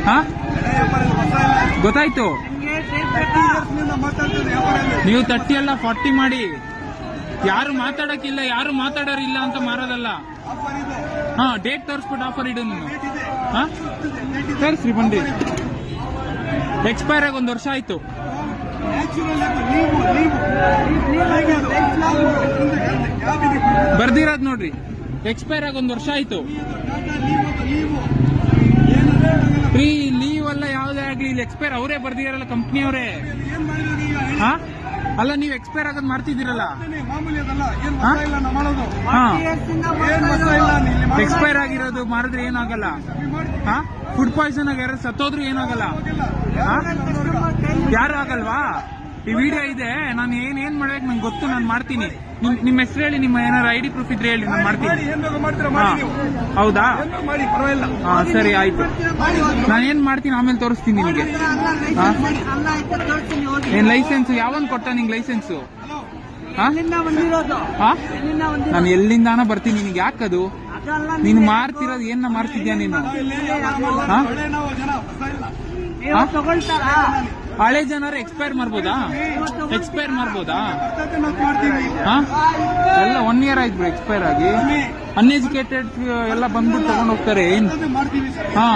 ಹಾ ಗೊತ್ತಾಯ್ತು. ನೀವು 30 ಅಲ್ಲ 40 ಮಾಡಿ. ಯಾರು ಮಾತಾಡಕ್ಕಿಲ್ಲ, ಯಾರು ಮಾತಾಡೋರಿಲ್ಲ ಅಂತ ಮಾರೋದಲ್ಲ. ಹಾ ಡೇಟ್ ತೋರಿಸ್ಬಿಟ್ಟು ಆಫರ್ ಇಡು ನೀನು. ಹಾ ತೋರಿಸ್ರಿ ಬಂಡಿ. ಎಕ್ಸ್ಪೈರ್ ಆಗಿ 1 ವರ್ಷ ಆಯ್ತು. ಬರ್ದಿರೋದ್ ನೋಡ್ರಿ, ಎಕ್ಸ್ಪೈರ್ ಆಗಿ 1 ವರ್ಷ ಆಯ್ತು. ಫ್ರೀ ಲೀವ್ ಅಲ್ಲ ಯಾವುದೇ ಆಗ್ಲಿ, ಇಲ್ಲಿ ಎಕ್ಸ್ಪೈರ್ ಅವರೇ ಬರ್ದಿರಲ್ಲ, ಕಂಪ್ನಿ ಅವರೇ. ಹಾ ಅಲ್ಲ, ನೀವು ಎಕ್ಸ್ಪೈರ್ ಆಗೋದ್ ಮಾಡ್ತಿದ್ದೀರಲ್ಲ. ಎಕ್ಸ್ಪೈರ್ ಆಗಿರೋದು ಮಾರಿದ್ರೆ ಏನಾಗಲ್ಲ. ಹಾ ಫುಡ್ ಪಾಯ್ಸನ್ ಆಗಿ ಯಾರು ಸತ್ತೋದ್ರು ಏನಾಗಲ್ಲ. ಯಾರು ಆಗಲ್ವಾ? ಈ ವಿಡಿಯೋ ಇದೆ, ನಾನು ಏನ್ ಮಾಡ್ಬೇಕು ನಂಗೆ ಗೊತ್ತು, ನಾನು ಮಾಡ್ತೀನಿ. ನಿಮ್ಮ ಹೆಸರು ಹೇಳಿ, ನಿಮ್ಮ ಏನಾರು ID ಪ್ರೂಫ್ ಇದ್ರೆ ಹೇಳಿ, ನಾನು ಮಾಡ್ತೀನಿ. ಹೌದಾ? ಹಾ ಸರಿ ಆಯ್ತು, ನಾನು ಏನ್ ಮಾಡ್ತೀನಿ ಆಮೇಲೆ ತೋರಿಸ್ತೀನಿ ನಿಮಗೆ. ಏನ್ ಲೈಸೆನ್ಸ್ ಯಾವನ್ ಕೊಟ್ಟ ನಿಂಗೆ ಲೈಸೆನ್ಸು? ನಾನು ಎಲ್ಲಿಂದಾನ ಬರ್ತೀನಿ, ನಿನಗೆ ಯಾಕದು? ನೀನು ಮಾರ್ತಿರೋದು ಏನ ಮಾರ್ತಿದ್ಯಾ ನೀನು? ಹಳೆ ಜನರು ಎಕ್ಸ್ಪೈರ್ ಮಾಡ್ಬೋದಾ? ಎಕ್ಸ್ಪೈರ್ ಮಾಡ್ಬೋದಾ? ಎಲ್ಲ 1 year ಆಯ್ತು ಎಕ್ಸ್ಪೈರ್ ಆಗಿ. ಅನ್ಎಜುಕೇಟೆಡ್ ಎಲ್ಲ ಬಂದ್ಬಿಟ್ಟು ತಗೊಂಡ್ ಹೋಗ್ತಾರೆ. ಏನ್? ಹಾ